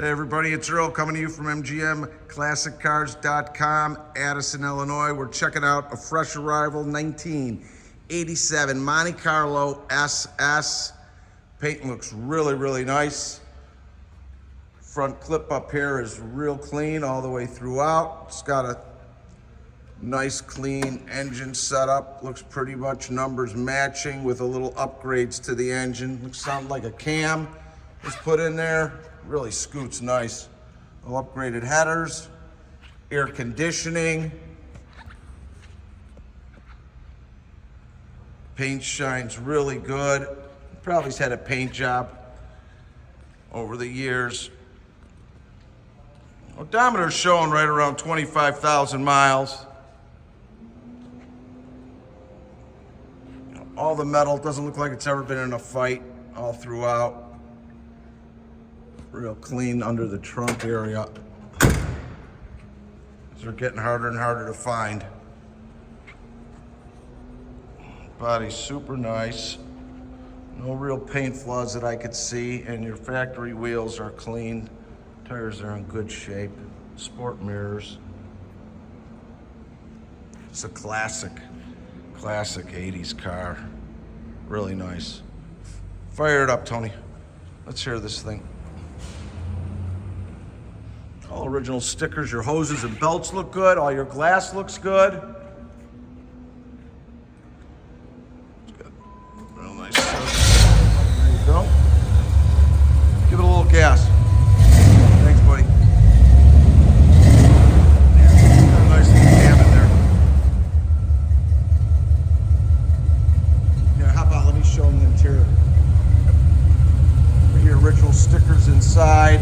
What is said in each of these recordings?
Hey everybody, it's Earl coming to you from MGM Classic Cars.com, Addison, Illinois. We're checking out a fresh arrival 1987 Monte Carlo SS. Paint looks really, really nice. Front clip up here is real clean all the way throughout. It's got a nice clean engine setup. Looks pretty much numbers matching with a little upgrades to the engine. Looks something like a cam was put in there. Really scoots nice. All upgraded headers, air conditioning. Paint shines really good. Probably's had a paint job over the years. Odometer's showing right around 25,000 miles. All the metal doesn't look like it's ever been in a fight all throughout. Real clean under the trunk area. They're getting harder and harder to find. Body's super nice. No real paint flaws that I could see, and your factory wheels are clean. Tires are in good shape. Sport mirrors. It's a classic 80s car. Really nice. Fire it up, Tony. Let's hear this thing. All original stickers. Your hoses and belts look good. All your glass looks good. It's got real nice stuff. There you go. Give it a little gas. Thanks, buddy. Yeah, got a nice little cam in there. Yeah, how about let me show them the interior. Your original stickers inside.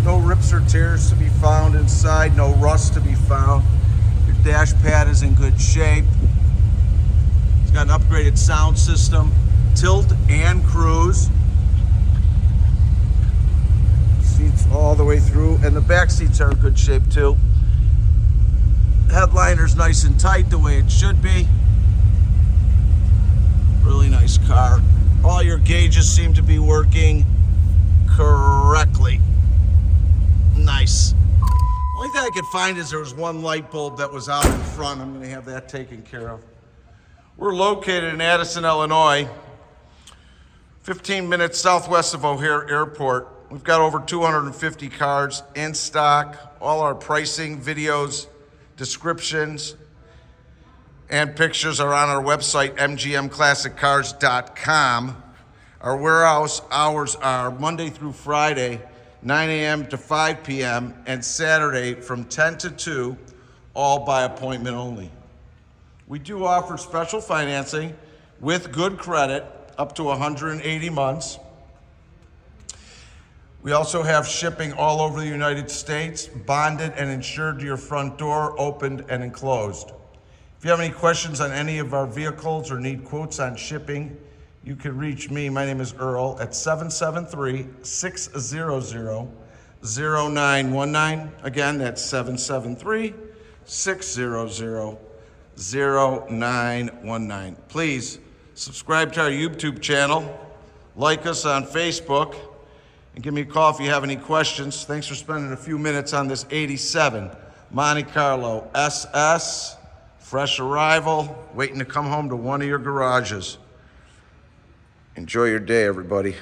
No rips or tears to be found inside, no rust to be found. Your dash pad is in good shape. It's got an upgraded sound system, tilt and cruise. Seats all the way through, and the back seats are in good shape too. Headliner's nice and tight the way it should be. Really nice car. All your gauges seem to be working correctly. Nice. Only thing I could find is there was one light bulb that was out in front. I'm going to have that taken care of. We're located in Addison, Illinois, 15 minutes southwest of O'Hare Airport. We've got over 250 cars in stock. All our pricing, videos, descriptions, and pictures are on our website, mgmclassiccars.com. Our warehouse hours are Monday through Friday, 9 a.m. to 5 p.m. and Saturday from 10 to 2, all by appointment only. We do offer special financing with good credit up to 180 months. We also have shipping all over the United States, bonded and insured to your front door, opened and enclosed. If you have any questions on any of our vehicles or need quotes on shipping, you can reach me, my name is Earl, at 773-600-0919. Again, that's 773-600-0919. Please subscribe to our YouTube channel, like us on Facebook, and give me a call if you have any questions. Thanks for spending a few minutes on this 87 Monte Carlo SS, fresh arrival, waiting to come home to one of your garages. Enjoy your day, everybody.